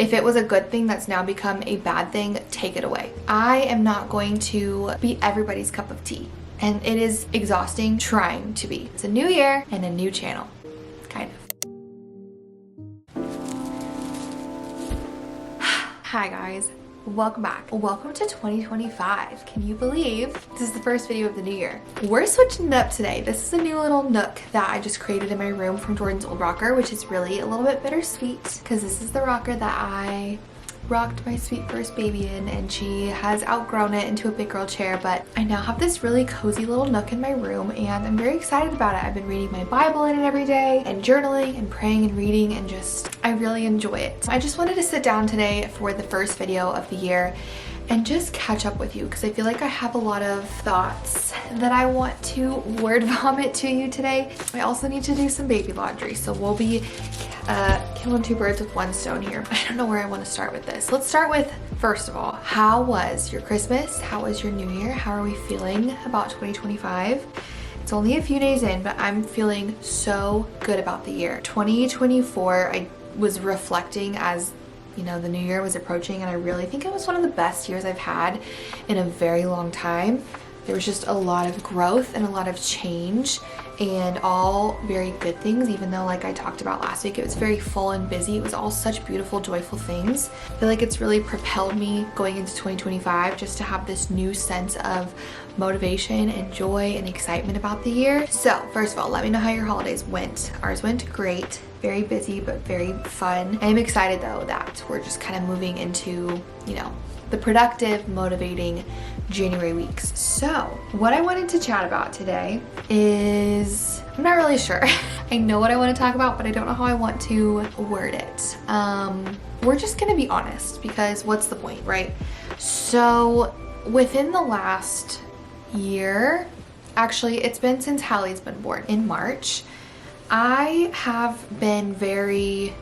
if it was a good thing that's now become a bad thing, take it away. I am not going to be everybody's cup of tea. And it is exhausting trying to be. It's a new year and a new channel, kind of. Hi guys, welcome back. Welcome to 2025. Can you believe this is the first video of the new year? We're switching it up today. This is a new little nook that I just created in my room from Jordan's old rocker, which is really a little bit bittersweet because this is the rocker that I rocked my sweet first baby in, and she has outgrown it into a big girl chair, but I now have this really cozy little nook in my room and I'm very excited about it. I've been reading my Bible in it every day and journaling and praying and reading, and I really enjoy it. I just wanted to sit down today for the first video of the year and just catch up with you because I feel like I have a lot of thoughts that I want to word vomit to you today. I also need to do some baby laundry, so we'll be killing two birds with one stone here. I don't know where I want to start with this. Let's start with, first of all, how was your Christmas? How was your new year? How are we feeling about 2025? It's only a few days in, but I'm feeling so good about the year. 2024, I was reflecting as you know, the new year was approaching, and I really think it was one of the best years I've had in a very long time. There was just a lot of growth and a lot of change, and all very good things, even though, like I talked about last week, it was very full and busy. It was all such beautiful, joyful things. I feel like it's really propelled me going into 2025 just to have this new sense of motivation and joy and excitement about the year. So first of all, let me know how your holidays went. Ours went great. Very busy, but very fun. I am excited though that we're just kind of moving into, you know, the productive, motivating January weeks. So what I wanted to chat about today is, I'm not really sure. I know what I want to talk about, but I don't know how I want to word it. We're just gonna be honest because what's the point, right? So within the last year, actually it's been since Hallie's been born in March, I have been very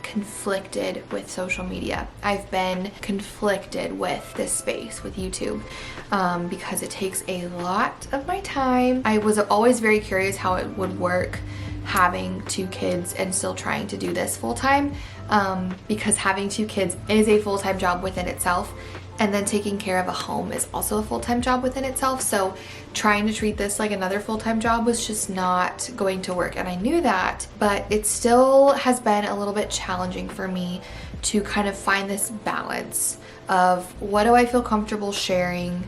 conflicted with social media. I've been conflicted with this space, with YouTube, because it takes a lot of my time. I was always very curious how it would work having two kids and still trying to do this full-time, because having two kids is a full-time job within itself. And then taking care of a home is also a full-time job within itself. So trying to treat this like another full-time job was just not going to work. And I knew that, but it still has been a little bit challenging for me to kind of find this balance of what do I feel comfortable sharing?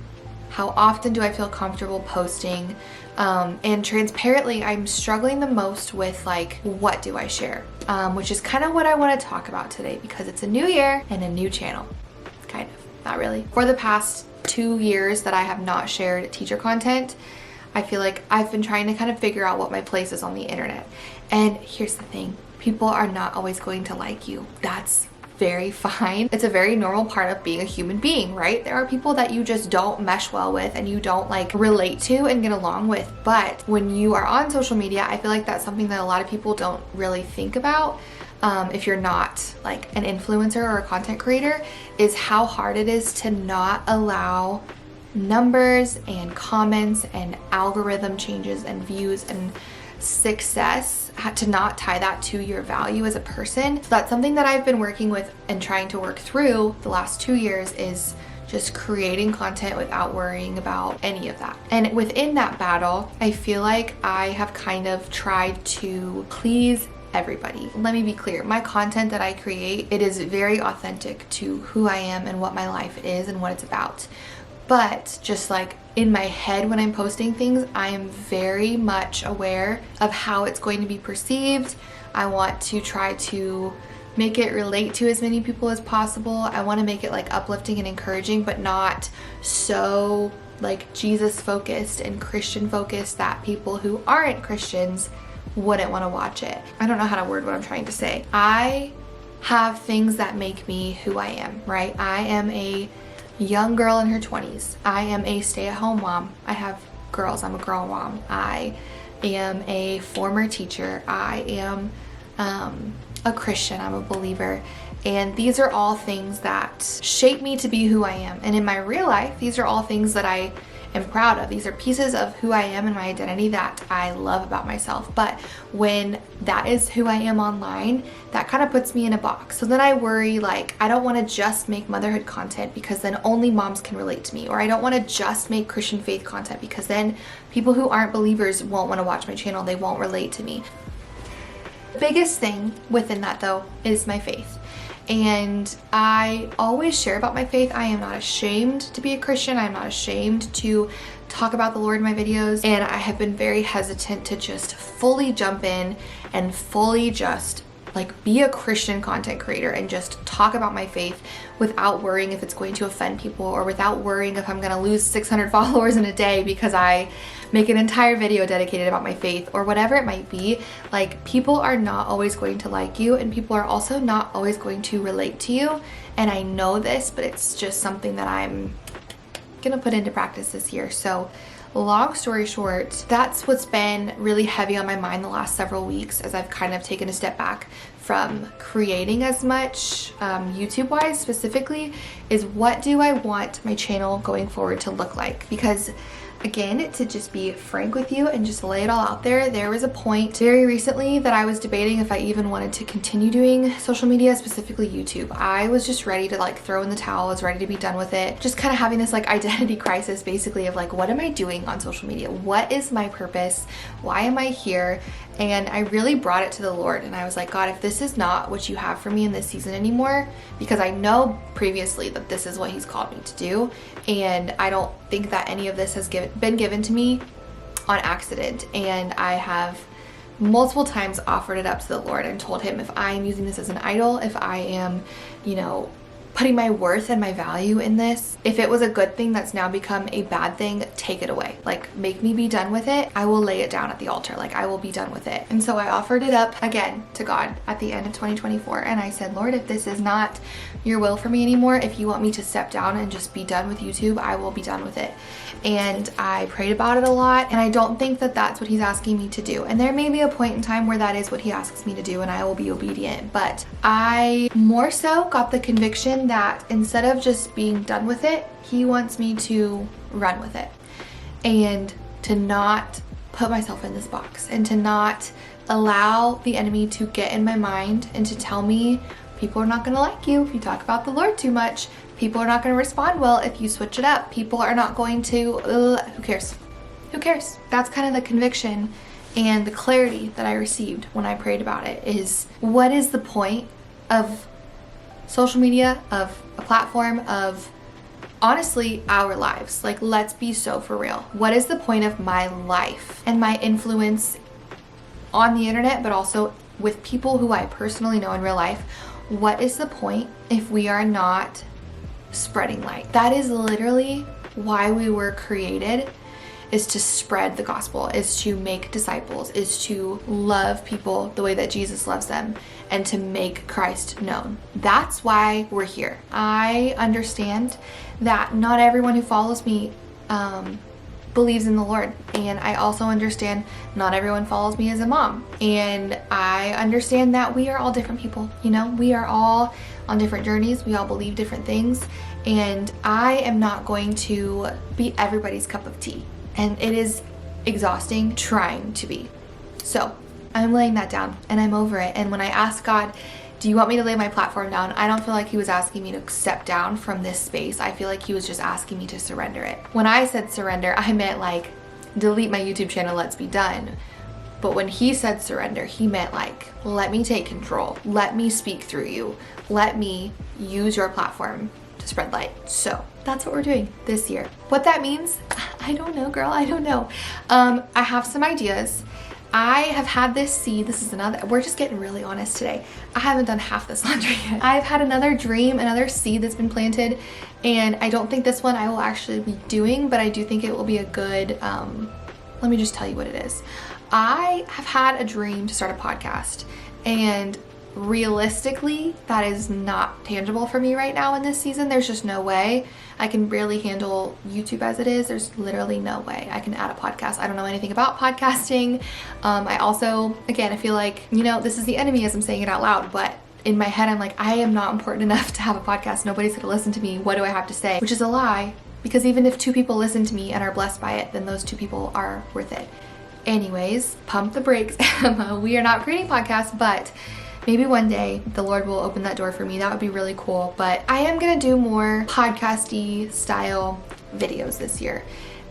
How often do I feel comfortable posting? And transparently, I'm struggling the most with like, what do I share? Which is kind of what I want to talk about today because it's a new year and a new channel, kind of. Not really. For the past 2 years that I have not shared teacher content, I feel like I've been trying to kind of figure out what my place is on the internet. And here's the thing, people are not always going to like you. That's very fine. It's a very normal part of being a human being, right? There are people that you just don't mesh well with and you don't like relate to and get along with. But when you are on social media, I feel like that's something that a lot of people don't really think about. If you're not like an influencer or a content creator, is how hard it is to not allow numbers and comments and algorithm changes and views and success to not tie that to your value as a person. So that's something that I've been working with and trying to work through the last 2 years, is just creating content without worrying about any of that. And within that battle, I feel like I have kind of tried to please everybody. Let me be clear, my content that I create, it is very authentic to who I am and what my life is and what it's about. But just like in my head when I'm posting things, I am very much aware of how it's going to be perceived. I want to try to make it relate to as many people as possible. I want to make it like uplifting and encouraging, but not so like Jesus focused and Christian focused that people who aren't Christians wouldn't want to watch it. I don't know how to word what I'm trying to say. I have things that make me who I am, right? I am a young girl in her 20s. I am a stay-at-home mom. I have girls. I'm a girl mom. I am a former teacher. I am a Christian. I'm a believer. And these are all things that shape me to be who I am. And in my real life, these are all things that I am proud of. These are pieces of who I am and my identity that I love about myself. But when that is who I am online, that kind of puts me in a box. So then I worry, like, I don't want to just make motherhood content because then only moms can relate to me. Or I don't want to just make Christian faith content because then people who aren't believers won't want to watch my channel. They won't relate to me. The biggest thing within that, though, is my faith. And I always share about my faith. I am not ashamed to be a Christian. I'm not ashamed to talk about the Lord in my videos. And I have been very hesitant to just fully jump in and fully just like be a Christian content creator and just talk about my faith without worrying if it's going to offend people, or without worrying if I'm gonna lose 600 followers in a day because I make an entire video dedicated about my faith, or whatever it might be. Like, people are not always going to like you, and people are also not always going to relate to you. And I know this, but it's just something that I'm gonna put into practice this year. So long story short, that's what's been really heavy on my mind the last several weeks as I've kind of taken a step back from creating as much YouTube wise specifically, is what do I want my channel going forward to look like? Because again, to just be frank with you and just lay it all out there was a point very recently that I was debating if I even wanted to continue doing social media, specifically YouTube. I was just ready to like throw in the towel. I was ready to be done with it. Just kind of having this like identity crisis basically of like, what am I doing on social media? What is my purpose? Why am I here? And I really brought it to the Lord, and I was like, God, if this is not what you have for me in this season anymore, because I know previously that this is what He's called me to do, and I don't think that any of this has been given to me on accident. And I have multiple times offered it up to the Lord and told Him, if I am using this as an idol, if I am, you know, putting my worth and my value in this, if it was a good thing that's now become a bad thing, take it away. Like, make me be done with it. I will lay it down at the altar. Like, I will be done with it. And so I offered it up again to God at the end of 2024. And I said, Lord, if this is not your will for me anymore, if you want me to step down and just be done with YouTube, I will be done with it. And I prayed about it a lot, and I don't think that that's what He's asking me to do. And there may be a point in time where that is what He asks me to do, and I will be obedient. But I more so got the conviction that instead of just being done with it, He wants me to run with it, and to not put myself in this box, and to not allow the enemy to get in my mind and to tell me people are not going to like you if you talk about the Lord too much. People are not going to respond well if you switch it up. People are not going to, who cares? Who cares? That's kind of the conviction and the clarity that I received when I prayed about it, is what is the point of social media, of a platform, of honestly our lives? Like, let's be so for real. What is the point of my life and my influence on the internet, but also with people who I personally know in real life? What is the point if we are not spreading light? That is literally why we were created, is to spread the gospel, is to make disciples, is to love people the way that Jesus loves them, and to make Christ known. That's why we're here. I understand that not everyone who follows me believes in the Lord, and I also understand not everyone follows me as a mom, and I understand that we are all different people. You know, we are all on different journeys, we all believe different things, and I am not going to be everybody's cup of tea, and it is exhausting trying to be. So I'm laying that down, and I'm over it. And when I asked God, do you want me to lay my platform down? I don't feel like He was asking me to step down from this space. I feel like He was just asking me to surrender it. When I said surrender, I meant like delete my YouTube channel, let's be done. But when He said surrender, He meant like, let me take control. Let me speak through you. Let me use your platform to spread light. So that's what we're doing this year. What that means, I don't know, girl. I don't know. I have some ideas. I have had this seed. This is another, we're just getting really honest today. I haven't done half this laundry yet. I've had another dream, another seed that's been planted, and I don't think this one I will actually be doing, but I do think it will be a good, let me just tell you what it is. I have had a dream to start a podcast, and realistically, that is not tangible for me right now in this season. There's just no way. I can barely handle YouTube as it is. There's literally no way I can add a podcast. I don't know anything about podcasting. I also, again, I feel like, you know, this is the enemy as I'm saying it out loud, but in my head, I'm like, I am not important enough to have a podcast. Nobody's gonna listen to me. What do I have to say? Which is a lie, because even if 2 people listen to me and are blessed by it, then those 2 people are worth it. Anyways, pump the brakes. We are not creating podcasts, but maybe one day the Lord will open that door for me. That would be really cool. But I am gonna do more podcasty style videos this year,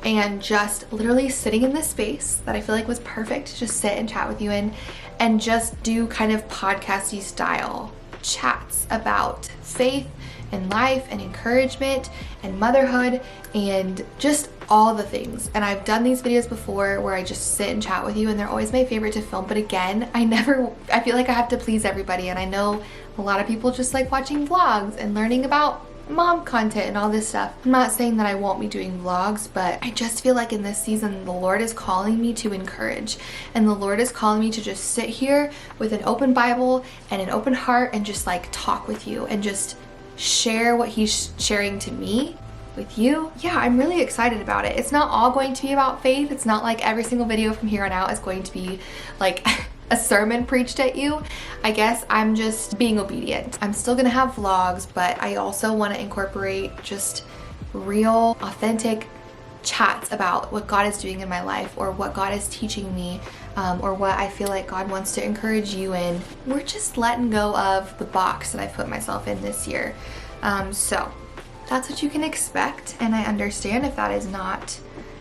and just literally sitting in this space that I feel like was perfect to just sit and chat with you in, and just do kind of podcasty style chats about faith and life and encouragement and motherhood and just all the things. And I've done these videos before where I just sit and chat with you, and they're always my favorite to film. But again, I feel like I have to please everybody, and I know a lot of people just like watching vlogs and learning about mom content and all this stuff. I'm not saying that I won't be doing vlogs, but I just feel like in this season the Lord is calling me to encourage, and the Lord is calling me to just sit here with an open Bible and an open heart and just like talk with you and just share what He's sharing to me with you. Yeah, I'm really excited about it. It's not all going to be about faith. It's not like every single video from here on out is going to be like a sermon preached at you. I guess I'm just being obedient. I'm still gonna have vlogs, but I also want to incorporate just real, authentic chats about what God is doing in my life, or what God is teaching me, or what I feel like God wants to encourage you in. We're just letting go of the box that I've put myself in this year. So that's what you can expect, and I understand if that is not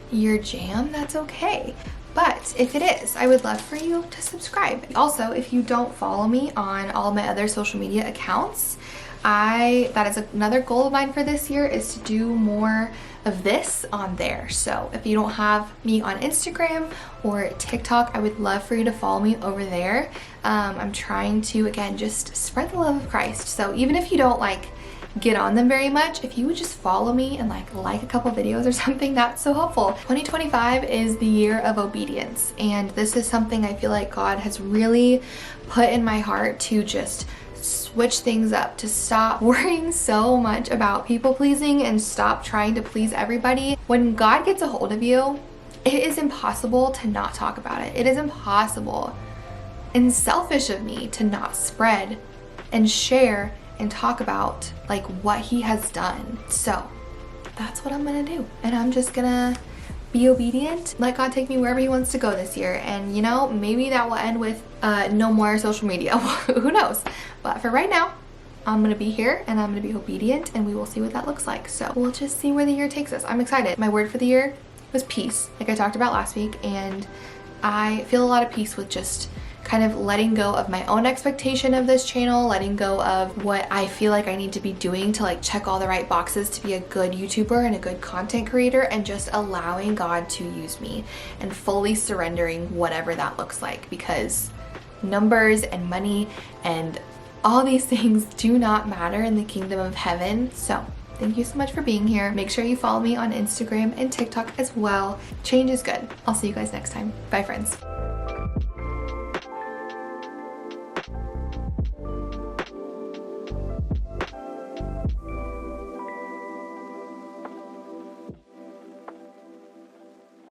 your jam, that's okay. But if it is, I would love for you to subscribe. Also, if you don't follow me on all of my other social media accounts, that is another goal of mine for this year, is to do more of this on there. So if you don't have me on Instagram or TikTok, I would love for you to follow me over there. I'm trying to, again, just spread the love of Christ. So even if you don't like get on them very much, if you would just follow me and like a couple videos or something, that's so helpful. 2025 is the year of obedience, and this is something I feel like God has really put in my heart to just switch things up, to stop worrying so much about people pleasing and stop trying to please everybody. When God gets a hold of you, it is impossible to not talk about it. It is impossible and selfish of me to not spread and share and talk about like what He has done. So that's what I'm gonna do, and I'm just gonna be obedient, let God take me wherever He wants to go this year. And you know, maybe that will end with no more social media. Who knows? But for right now, I'm gonna be here and I'm gonna be obedient, and we will see what that looks like. So we'll just see where the year takes us. I'm excited. My word for the year was peace, like I talked about last week, and I feel a lot of peace with just kind of letting go of my own expectation of this channel, letting go of what I feel like I need to be doing to like check all the right boxes to be a good YouTuber and a good content creator, and just allowing God to use me and fully surrendering whatever that looks like, because numbers and money and all these things do not matter in the kingdom of heaven. So thank you so much for being here. Make sure you follow me on Instagram and TikTok as well. Change is good. I'll see you guys next time. Bye, friends.